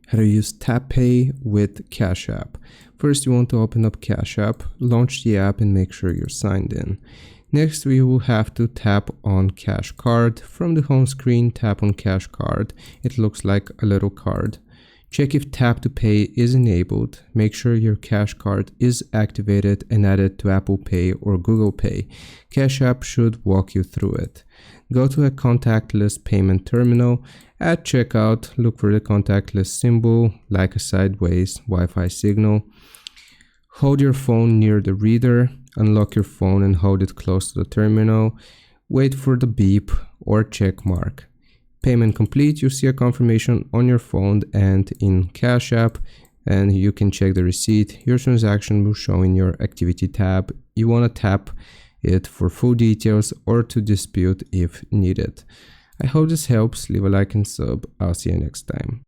How to use Tap Pay with Cash App. First, you want to open up Cash App, launch the app and make sure you're signed in. Next, we will have to tap on Cash Card. From the home screen, tap on Cash Card. It looks like a little card. Check if Tap to Pay is enabled. Make sure your Cash Card is activated and added to Apple Pay or Google Pay. Cash App should walk you through it. Go to a contactless payment terminal. At checkout, look for the contactless symbol, like a sideways Wi-Fi signal. Hold your phone near the reader. Unlock your phone and hold it close to the terminal. Wait for the beep or check mark. Payment complete. You see a confirmation on your phone and in Cash App, and you can check the receipt. Your transaction will show in your activity tab. You want to tap it for full details or to dispute if needed. I hope this helps. Leave a like and sub. I'll see you next time.